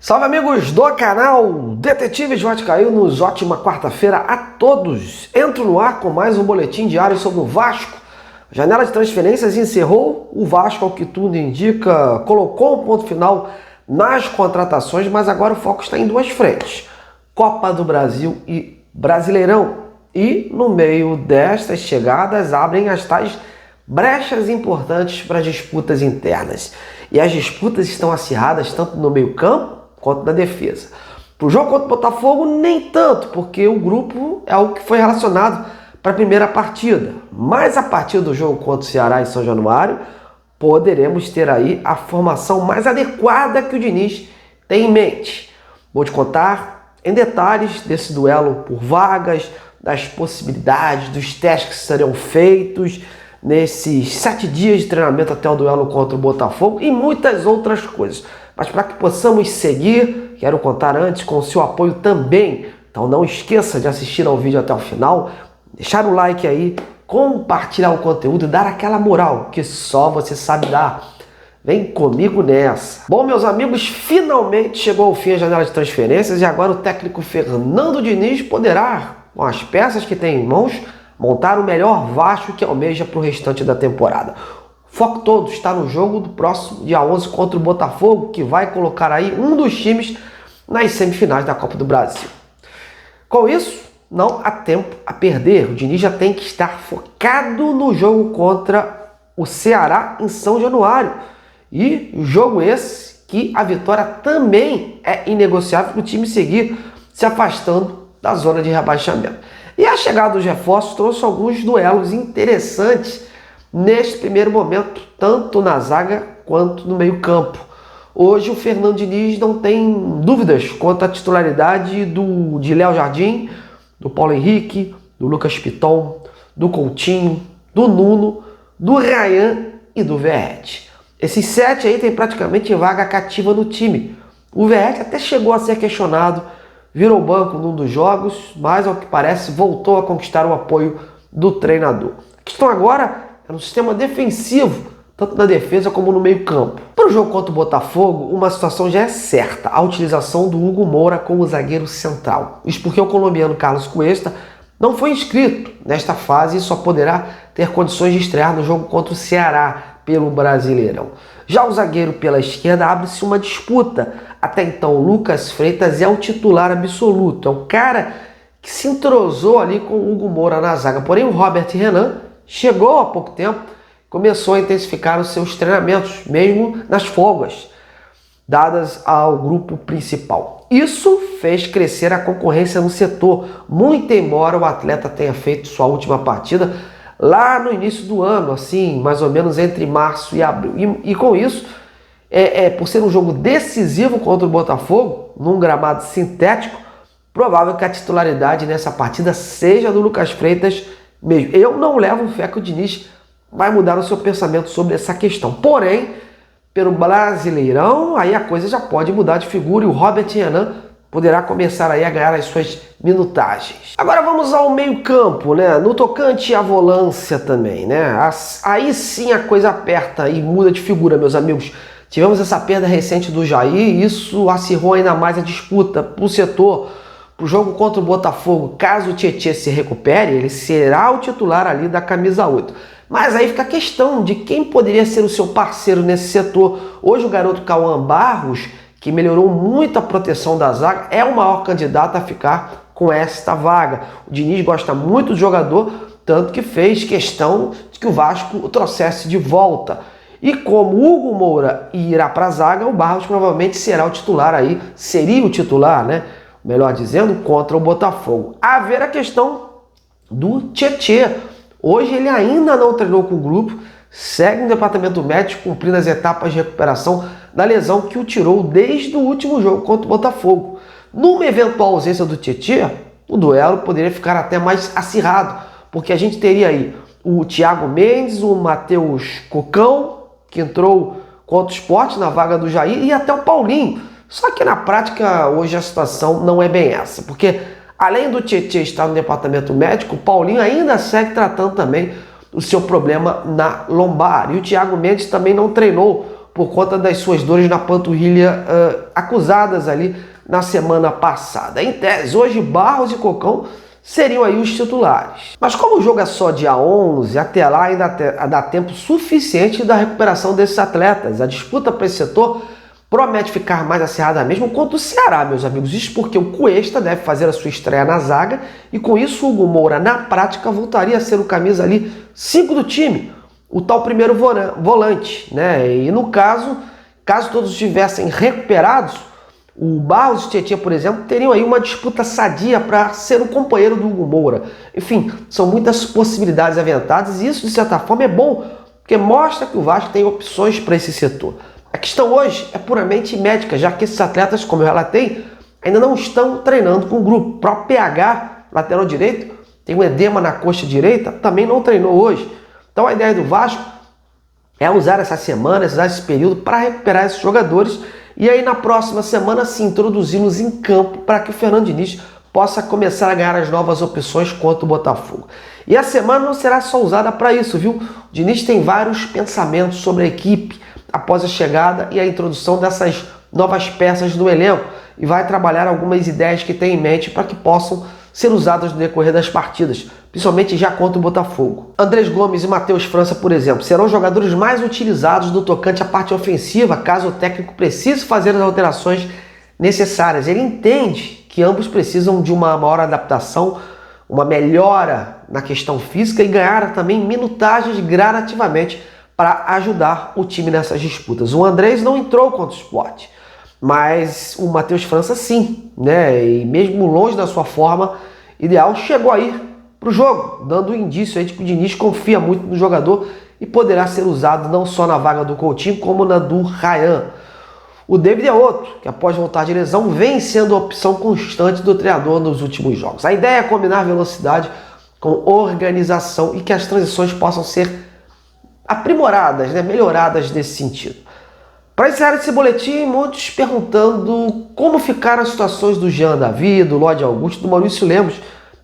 Salve amigos do canal Detetives Vascaínos, ótima quarta-feira a todos. Entro no ar com mais um boletim diário sobre o Vasco. A janela de transferências encerrou, o Vasco, ao que tudo indica, colocou um ponto final nas contratações, mas agora o foco está em duas frentes: Copa do Brasil e Brasileirão. E no meio destas chegadas abrem as tais brechas importantes para disputas internas. E as disputas estão acirradas tanto no meio-campo quanto na defesa. Para o jogo contra o Botafogo, nem tanto, porque o grupo é o que foi relacionado para a primeira partida. Mas a partir do jogo contra o Ceará em São Januário, poderemos ter aí a formação mais adequada que o Diniz tem em mente. Vou te contar em detalhes desse duelo por vagas, das possibilidades, dos testes que serão feitos nesses 7 dias de treinamento até o duelo contra o Botafogo e muitas outras coisas. Mas para que possamos seguir, quero contar antes com o seu apoio também. Então não esqueça de assistir ao vídeo até o final, deixar o like aí, compartilhar o conteúdo e dar aquela moral que só você sabe dar. Vem comigo nessa. Bom, meus amigos, finalmente chegou ao fim a janela de transferências e agora o técnico Fernando Diniz poderá, com as peças que tem em mãos, montar o melhor Vasco que almeja para o restante da temporada. O foco todo está no jogo do próximo dia 11 contra o Botafogo, que vai colocar aí um dos times nas semifinais da Copa do Brasil. Com isso, não há tempo a perder. O Diniz já tem que estar focado no jogo contra o Ceará em São Januário. E o jogo esse que a vitória também é inegociável para o time seguir se afastando da zona de rebaixamento. E a chegada dos reforços trouxe alguns duelos interessantes neste primeiro momento, tanto na zaga quanto no meio-campo. Hoje o Fernando Diniz não tem dúvidas quanto à titularidade de Léo Jardim, do Paulo Henrique, do Lucas Piton, do Coutinho, do Nuno, do Ryan e do Verratti. Esses 7 aí tem praticamente vaga cativa no time. O Verratti até chegou a ser questionado, virou banco num dos jogos, mas ao que parece voltou a conquistar o apoio do treinador. A questão agora é no sistema defensivo, tanto na defesa como no meio-campo. Para o jogo contra o Botafogo, uma situação já é certa: a utilização do Hugo Moura como zagueiro central. Isso porque o colombiano Carlos Cuesta não foi inscrito nesta fase e só poderá ter condições de estrear no jogo contra o Ceará pelo Brasileirão. Já o zagueiro pela esquerda abre-se uma disputa. Até então, o Lucas Freitas é o titular absoluto, é o cara que se entrosou ali com o Hugo Moura na zaga. Porém, o Robert Renan chegou há pouco tempo, começou a intensificar os seus treinamentos, mesmo nas folgas dadas ao grupo principal. Isso fez crescer a concorrência no setor, muito embora o atleta tenha feito sua última partida lá no início do ano, assim, mais ou menos entre março e abril. E com isso, por ser um jogo decisivo contra o Botafogo, num gramado sintético, provável que a titularidade nessa partida seja do Lucas Freitas mesmo. Eu não levo fé que o Diniz vai mudar o seu pensamento sobre essa questão. Porém, pelo Brasileirão, aí a coisa já pode mudar de figura e o Robert Renan poderá começar aí a ganhar as suas minutagens. Agora vamos ao meio-campo, né? No tocante à volância também, né? Aí sim a coisa aperta e muda de figura, meus amigos. Tivemos essa perda recente do Jair e isso acirrou ainda mais a disputa para o setor. Para o jogo contra o Botafogo, caso o Tietê se recupere, ele será o titular ali da camisa 8. Mas aí fica a questão de quem poderia ser o seu parceiro nesse setor. Hoje o garoto Cauã Barros, que melhorou muito a proteção da zaga, é o maior candidato a ficar com esta vaga. O Diniz gosta muito do jogador, tanto que fez questão de que o Vasco o trouxesse de volta. E como o Hugo Moura irá para a zaga, o Barros provavelmente será o titular aí, seria o titular, né? Melhor dizendo, contra o Botafogo. A ver a questão do Tietê. Hoje ele ainda não treinou com o grupo, segue no departamento médico cumprindo as etapas de recuperação da lesão que o tirou desde o último jogo contra o Botafogo. Numa eventual ausência do Tietê, o duelo poderia ficar até mais acirrado, porque a gente teria aí o Thiago Mendes, o Matheus Cocão, que entrou contra o Sport na vaga do Jair, e até o Paulinho. Só que na prática hoje a situação não é bem essa, porque além do Tietê estar no departamento médico, o Paulinho ainda segue tratando também o seu problema na lombar. E o Thiago Mendes também não treinou por conta das suas dores na panturrilha acusadas ali na semana passada. Em tese, hoje Barros e Cocão seriam aí os titulares. Mas como o jogo é só dia 11, até lá ainda dá tempo suficiente da recuperação desses atletas. A disputa para esse setor promete ficar mais acirrada mesmo contra o Ceará, meus amigos. Isso porque o Cuesta deve fazer a sua estreia na zaga e com isso o Hugo Moura, na prática, voltaria a ser o camisa ali 5 do time, o tal primeiro volante, né? E no caso todos estivessem recuperados, o Barros e o Tietchan, por exemplo, teriam aí uma disputa sadia para ser o companheiro do Hugo Moura. Enfim, são muitas possibilidades aventadas e isso, de certa forma, é bom, porque mostra que o Vasco tem opções para esse setor. A questão hoje é puramente médica, já que esses atletas, como eu relatei, ainda não estão treinando com o grupo. O próprio PH, lateral direito, tem um edema na coxa direita, também não treinou hoje. Então a ideia do Vasco é usar essa semana, usar esse período para recuperar esses jogadores e aí na próxima semana se introduzi-los em campo para que o Fernando Diniz possa começar a ganhar as novas opções contra o Botafogo. E a semana não será só usada para isso, viu? O Diniz tem vários pensamentos sobre a equipe após a chegada e a introdução dessas novas peças no elenco e vai trabalhar algumas ideias que tem em mente para que possam ser usadas no decorrer das partidas, principalmente já contra o Botafogo. Andrés Gomes e Matheus França, por exemplo, serão os jogadores mais utilizados no tocante à parte ofensiva, caso o técnico precise fazer as alterações necessárias. Ele entende que ambos precisam de uma maior adaptação, uma melhora na questão física e ganhar também minutagens gradativamente para ajudar o time nessas disputas. O Andrés não entrou contra o Sport, mas o Matheus França sim, né? E mesmo longe da sua forma ideal, chegou a ir para o jogo, dando um indício aí de que o Diniz confia muito no jogador e poderá ser usado não só na vaga do Coutinho, como na do Ryan. O David é outro, que após voltar de lesão, vem sendo a opção constante do treinador nos últimos jogos. A ideia é combinar velocidade com organização e que as transições possam ser aprimoradas, né? Melhoradas nesse sentido. Para encerrar esse boletim, muitos perguntando como ficaram as situações do Jean Davi, do Lodi Augusto, do Maurício Lemos,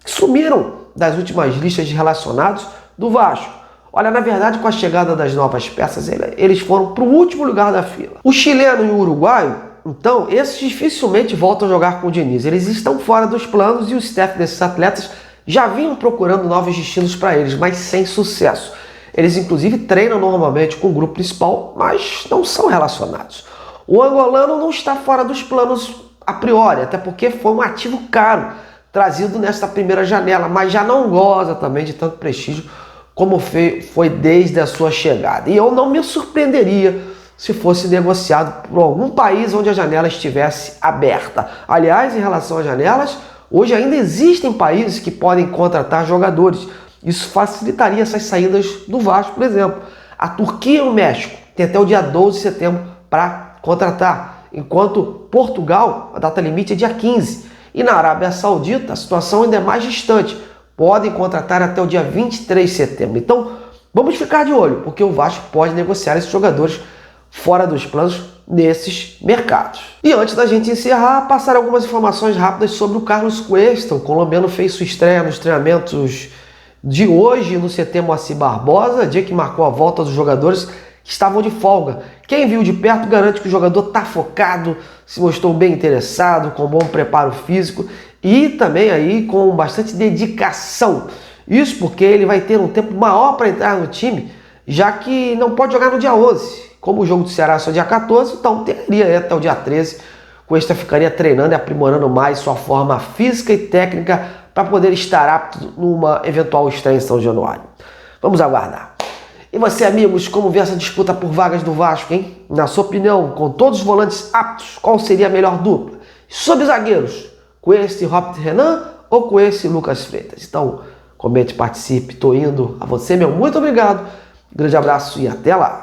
que sumiram das últimas listas de relacionados do Vasco. Olha, na verdade, com a chegada das novas peças, eles foram para o último lugar da fila. O chileno e o uruguaio, então, esses dificilmente voltam a jogar com o Diniz. Eles estão fora dos planos e o staff desses atletas já vinham procurando novos destinos para eles, mas sem sucesso. Eles, inclusive, treinam normalmente com o grupo principal, mas não são relacionados. O angolano não está fora dos planos a priori, até porque foi um ativo caro, trazido nesta primeira janela, mas já não goza também de tanto prestígio como foi desde a sua chegada. E eu não me surpreenderia se fosse negociado por algum país onde a janela estivesse aberta. Aliás, em relação às janelas, hoje ainda existem países que podem contratar jogadores. Isso facilitaria essas saídas do Vasco, por exemplo. A Turquia e o México têm até o dia 12 de setembro para contratar, enquanto Portugal, a data limite é dia 15. E na Arábia Saudita, a situação ainda é mais distante. Podem contratar até o dia 23 de setembro. Então, vamos ficar de olho, porque o Vasco pode negociar esses jogadores fora dos planos nesses mercados. E antes da gente encerrar, passar algumas informações rápidas sobre o Carlos Cuesta. O colombiano fez sua estreia nos treinamentos de hoje no CT Moacir Barbosa, dia que marcou a volta dos jogadores que estavam de folga. Quem viu de perto garante que o jogador está focado, se mostrou bem interessado, com bom preparo físico e também aí com bastante dedicação. Isso porque ele vai ter um tempo maior para entrar no time, já que não pode jogar no dia 11. Como o jogo do Ceará é só dia 14, então teria até o dia 13. Cuesta ficaria treinando e aprimorando mais sua forma física e técnica para poder estar apto numa eventual estreia em São Januário. Vamos aguardar. E você, amigos, como vê essa disputa por vagas do Vasco, hein? Na sua opinião, com todos os volantes aptos, qual seria a melhor dupla? Sobre zagueiros, com esse Robert Renan ou com esse Lucas Freitas? Então, comente, participe, tô indo. A você, meu muito obrigado. Grande abraço e até lá.